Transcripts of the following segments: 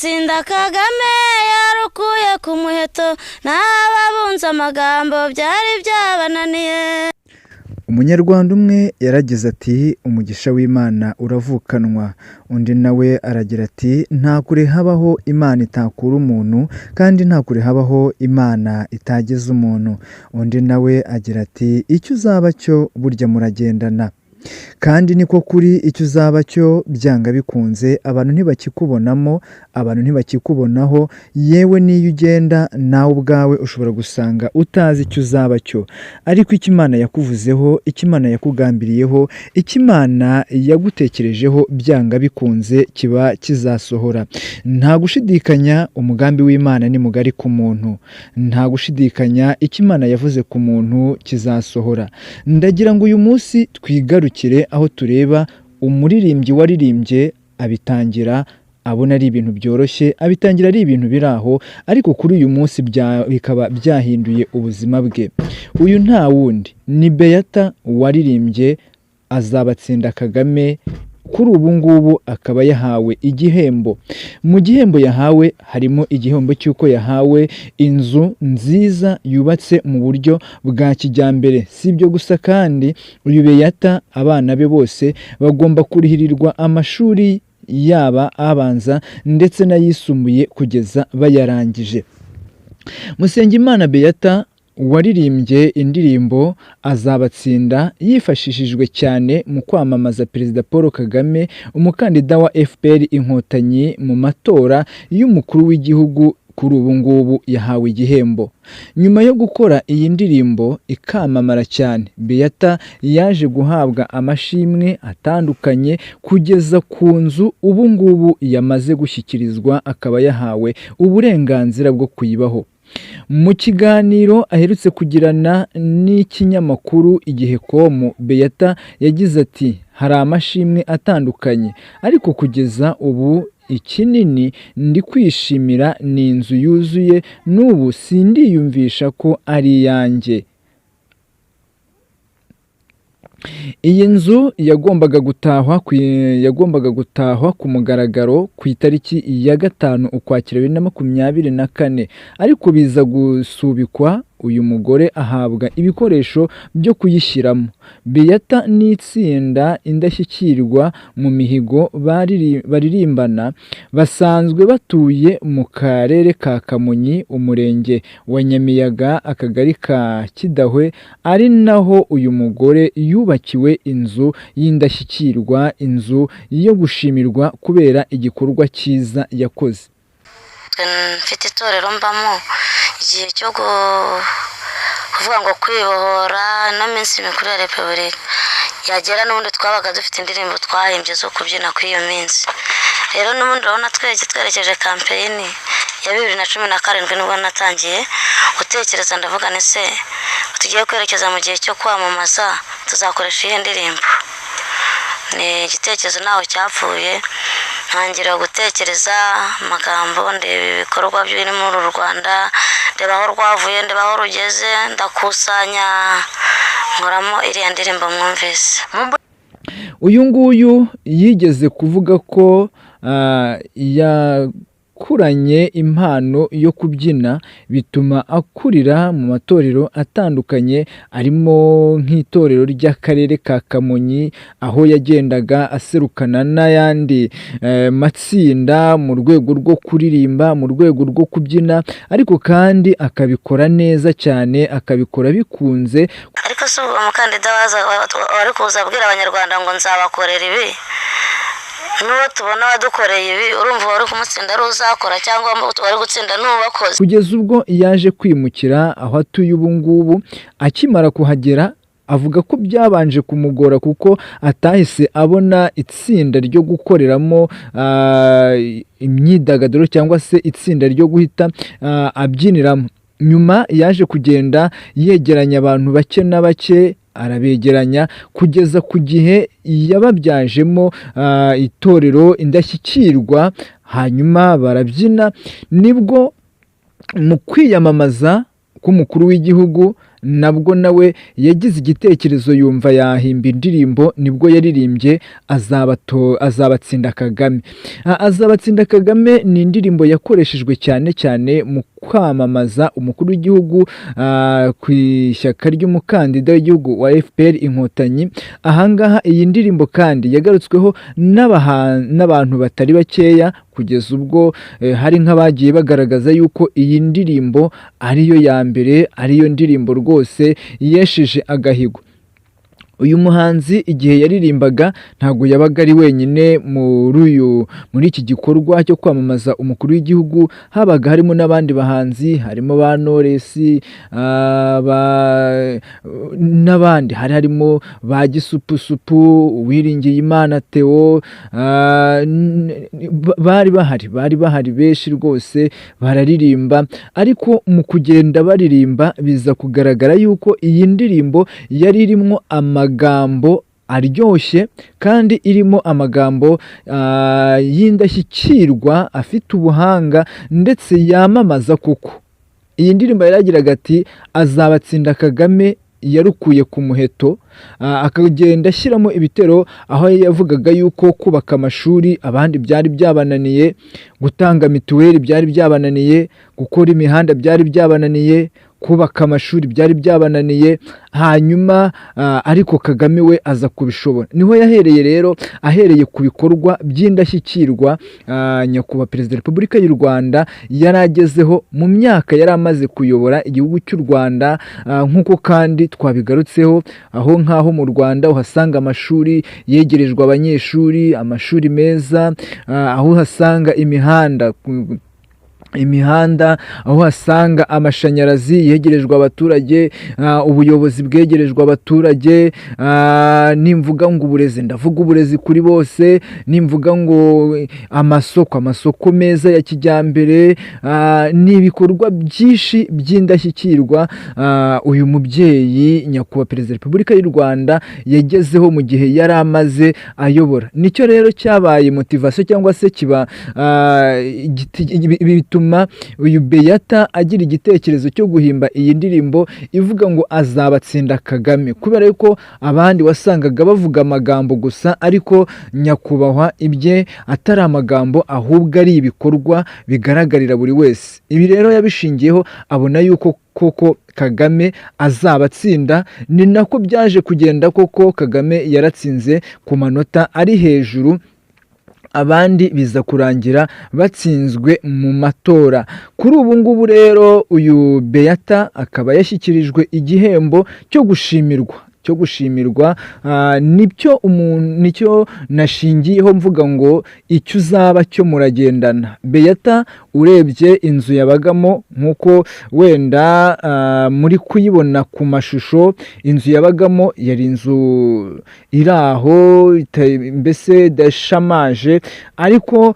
azabastinda Kagame yarukuye ku muheto n'ababunze amagambo byari byabananiye. Umunyarwanda umwe yaragize ati umugisha w'Imana uravukanwa, undi nawe aragira ati nta kure habaho Imana itakura umuntu kandi nta kure habaho Imana itageza umuntu. Undi nawe agira ati icyo uzaba cyo burya muragendana, kandi niko kuri icyo uzaba cyo byanga bikunze abantu ntibakikubonamo, abantu ntibakikubonaho, yewe niyo ugenda nawe ubwawe ushobora gusanga utazi icyo uzaba cyo, ariko icyo Imana yakuvuzeho, icyo Imana yakugambiriyeho, icyo Imana yagutekerejeho byanga bikunze kiba kizasohora. Nta gushidikanya umugambi w'Imana ni mugari ku muntu, nta gushidikanya icyo Imana yavuze ku muntu kizasohora. Ndagira ngo uyu munsi twigarukire aho tureba umuririmbyi waririmbye abitangira abona ari ibintu byoroshye, abitangira ari ibintu biri aho, ariko kuri uyu munsi bikaba byahinduye ubuzima bwe. Uyu nta wundi ni Beatha waririmbye azabastinda Kagame. Kuri ubu ngubu akaba yahawe igihembo. Mu gihembo yahawe harimo igihembo cy'uko yahawe inzu nziza yubatse mu buryo bwa kijyambere. Si ibyo gusa kandi uyu Beatha abana be bose bagomba kurihirirwa amashuri yaba abanza ndetse n'ayisumbuye kugeza bayarangije. Musengimana Beatha waririmbye indirimbo azabastinda yifashishijwe cyane mu kwamamaza Perezida Paul Kagame, umukandida wa FPR Inkotanyi mu matora y'umukuru w'igihugu. Kuri ubu ngubu yahawe igihembo. Nyuma yo gukora iyi ndirimbo ikamamara cyane, Beatha yaje guhabwa amashimwe atandukanye kugeza ku nzu ubu ngubu yamaze gushyikirizwa, akaba yahawe uburenganzira bwo kuyibaho. Mu kiganiro aherutse kugirana n'ikinyamakuru Igihe.com, Beatha yagize ati hari amashimwe atandukanye, ariko kugeza ubu ikinini ndi kwishimira ni inzu yuzuye, n'ubu sindiyumvisha ko ari iyanjye. Iyi nzu yagombaga gutahwa ku mugaragaro ku itariki ya 5 Ukwakira 2024, ariko biza gusubikwa. Uyu mugore ahabwa ibikoresho byo kuyishyiramo. Beatha n'itsinda indashyikirwa mu mihigo baririmbana basanzwe batuye mu karere ka Kamonyi, umurenge wa Nyamiyaga, akagari ka Kidahwe, ari naho uyu mugore yubakiwe inzu y'indashyikirwa, inzu yo gushimirwa kubera igikorwa cyiza yakoze. Mfite itorero mbamo igihe cyo kuvuga ngo kwibohora no minsi mikuru ya Repubulika yagera, n'ubundi twabaga dufite indirimbo twahimbye zo kubyina kuri iyo minsi. Rero n'ubundi urabona twerekeje kampeyini ya 2017 nibwo natangiye gutekereza, ndavuga nese tugiye kwerekeza mu gihe cyo kwamamaza tuzakoresha iyi ndirimbo. Ni igitekerezo naho cyapfuye, ntangira gutekereza amagambo, ndeba ibikorwa biri muri Rwanda, ndeba aho rwavuye, ndeba aho rugeze, ndakusanya nkoramo iriya ndirimbo mwumvise. Uyu nguyu yigeze kuvuga ko yakuranye impano yo kubyina, bituma akurira mu matorero atandukanye, arimo nk'itorero ry'akarere ka Kamonyi, aho yagendaga aserukana n'ayandi matsinda mu rwego rwo kuririmba, mu rwego rwo kubyina, ariko kandi akabikora neza cyane, akabikora bikunze. Ariko si umukandida wari kuza abwira abanyarwanda ngo nzabakorera ibi, n'uwo tubona wadukoreye ibi urumva wari kumutsinda ari uzakora, cyangwa wari gutsinda n'uwakoze. Kugeza ubwo yaje kwimukira aho atuye ubu ngubu, akimara kuhagera avuga ko byabanje kumugora kuko atahise abona itsinda ryo gukoreramo imyidagaduro cyangwa se itsinda ryo guhita abyiniramo. Nyuma yaje kugenda yegeranya abantu bake na bake, arabegeranya kugeza ku gihe yababyajemo itorero indashyikirwa, hanyuma barabyina. Nibwo mu kwiyamamaza k'umukuru w'igihugu nabwo nawe yagize igitekerezo yumva yahimba indirimbo, nibwo yaririmbye azabatsinda Kagame. Azabatsinda Kagame ni indirimbo yakoreshejwe cyane cyane mu kwamamaza umukuru w'igihugu ku ishyaka ry'umukandida w'igihugu wa FPR Inkotanyi. Ahangaha iyi ndirimbo kandi yagarutsweho n'abantu batari bakeya, kugeza ubwo hari nk'abagiye bagaragaza yuko iyi ndirimbo ariyo ya mbere, ariyo ndirimbo rwose yesheje agahigo. Uyu muhanzi igihe yaririmbaga ntabwo yabaga ari wenyine muri iki gikorwa cyo kwamamaza umukuru w'igihugu, habaga harimo n'abandi bahanzi, harimo ba Knowless n'abandi, harimo ba Gisupusupu, Uwiringiye Imana Theo, bari bahari benshi rwose bararirimba. Ariko mu kugenda baririmba biza kugaragara yuko iyi ndirimbo yari irimo amagambo aryoshye kandi irimo amagambo y'indashyikirwa, afite ubuhanga ndetse yamamaza kuko. Iyi ndirimbo yaragiraga ati azabatsinda Kagame yarukuye ku muheto, akagenda ashyiramo ibitero, aho yavugaga yuko kubaka amashuri abandi byari byabananiye, gutanga mituweli byari byabananiye, gukora imihanda byari byabananiye, kubaka amashuri byari byabananiye, hanyuma ariko Kagame we aza kubishobora. Niho yahereye rero, ahereye ku bikorwa by'indashyikirwa nyakubahwa Perezida wa Repubulika y'u Rwanda yari agezeho mu myaka yari amaze kuyobora igihugu cy'u Rwanda. Nk'uko kandi twabigarutseho, aho nk'aho mu Rwanda uhasanga amashuri yegerejwe abanyeshuri, amashuri meza, aho uhasanga imihanda, aho hasanga amashanyarazi yegerejwe abaturage, ubuyobozi bwegerejwe abaturage. Nimvuga ngo uburezi, ndavuga uburezi kuri bose. Nimvuga ngo amasoko meza ya kijyambere, ni ibikorwa byinshi by'indashyikirwa uyu mubyeyi nyakubahwa Perezida wa Repubulika y'u Rwanda yagezeho mu gihe yari amaze ayobora. Nicyo rero cyabaye motivasiyo cyangwa se kiba bituma uyu Beatha agira igitekerezo cyo guhimba iyi ndirimbo ivuga ngo azabatsinda Kagame, kubera yuko abandi wasangaga bavuga amagambo gusa, ariko nyakubahwa ibye atari amagambo ahubwo ari ibikorwa bigaragarira buri wese. Ibi rero yabishingiyeho abona yuko koko Kagame azabatsinda. Ni nako byaje kugenda koko, Kagame yaratsinze ku manota ari hejuru, abandi biza kurangira batsinzwe mu matora. Kuri ubu ngubu rero uyu Beatha akaba yashyikirijwe igihembo cyo gushimirwa, nicyo nashingiyeho mvuga ngo icyo uzaba cyo muragendana. Beatha urebye inzu yabagamo, nk'uko wenda muri kuyibona ku mashusho, inzu yabagamo yari inzu iri aho mbese idashamaje, ariko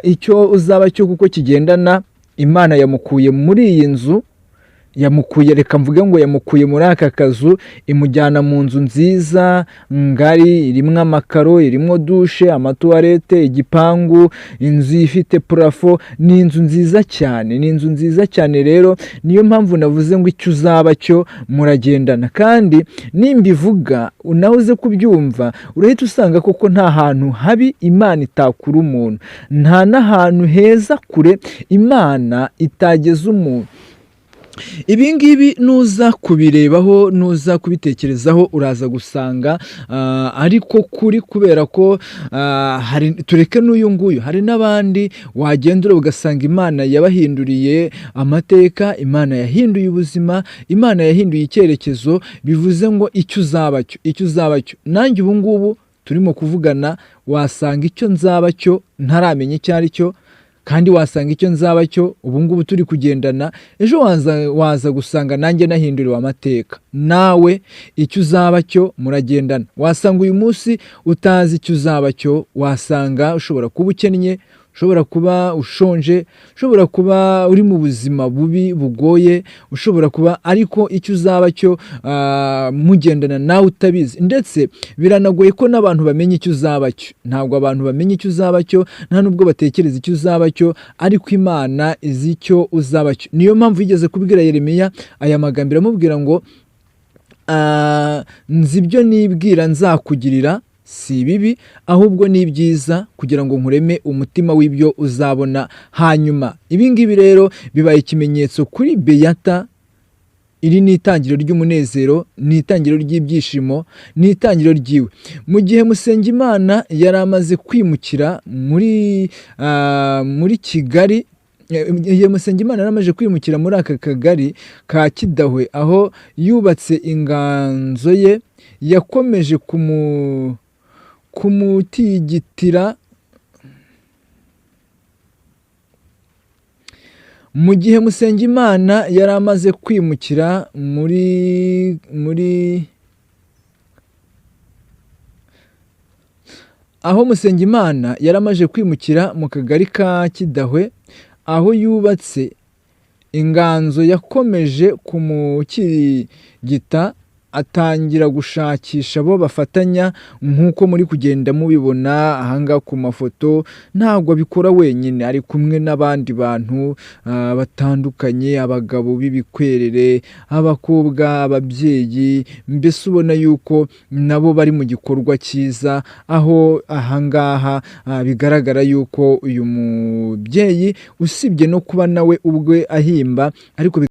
icyo uzaba cyo kuko kigendana, Imana yamukuye muri iyi nzu, reka mvuge ngo yamukuye muri aka kazu, imujyana mu nzu nziza ngari, irimo amakaro, irimo dushe, amatuwarete, igipangu, inzu ifite purafo. Ni inzu nziza cyane, rero niyo mpamvu navuze ngo icyo uzaba cyo muragendana. kandi nimbivuga nawe uze kubyumva, urahita usanga koko nta hantu habi Imana itakura umuntu, nta n'ahantu heza kure Imana itageza umuntu. Ibi ngibi nuza kubirebaho, nuza kubitekerezaho, uraza gusanga ariko kuri, kubera ko tureke n'uyu nguyu, hari n'abandi wagendera ugasanga Imana yabahinduriye amateka, Imana yahinduye ubuzima, Imana yahinduye icyerekezo. Bivuze ngo icyo uzaba cyo. Nanjye ubu ngubu turimo kuvugana, wasanga icyo nzaba cyo ntaramenya icyo ari cyo, kandi wasanga icyo nzaba cyo ubu ngubu turi kugendana, ejo waza gusanga nanjye nahinduriwe amateka. Nawe icyo uzaba cyo muragendana. Wasanga uyu munsi utazi icyo uzaba cyo, wasanga ushobora kuba ukennye, ushobora kuba ushonje, ushobora kuba uri mu buzima bubi bugoye, ushobora kuba ariko icyo uzaba cyo mugendana nawe utabizi, ndetse biranagoye ko n'abantu bamenya icyo uzaba cyo. Ntabwo abantu bamenya icyo uzaba cyo, nta nubwo batekereza icyo uzaba cyo, ariko Imana izi icyo uzaba cyo. Niyo mpamvu yigeze kubwira Yeremiya aya magambo, iramubwira ngo nzi ibyo nibwira nzakugirira si bibi, ahubwo ni byiza, kugira ngo nkureme umutima w'ibyo uzabona hanyuma. Ibi ngibi rero bibaye ikimenyetso kuri Beatha. Iri ni itangiriro ry'umunezero, ni itangiriro ry'ibyishimo, ni itangiriro ryiwe. Mu gihe Musengimana yari amaze kwimukira muri Kigali, igihe Musengimana yari amaze kwimukira muri aka kagari ka Kidahwe, aho yubatse inganzo ye, yakomeje kumutigitira. Mu gihe Musengimana yari amaze kwimukira aho Musengimana yari amaze kwimukira mu kagari ka Kidahwe, aho yubatse inganzo, yakomeje kumukirigita, atangira gushakisha abo bafatanya, nk'uko muri kugenda mubibona ahangaha ku mafoto. Ntabwo abikora wenyine, ari kumwe n'abandi bantu batandukanye, abagabo b'ibikwerere, abakobwa, ababyeyi, mbese ubona yuko nabo bari mu gikorwa cyiza, aho ahangaha bigaragara yuko uyu mubyeyi usibye no kuba nawe ubwe ahimba, ariko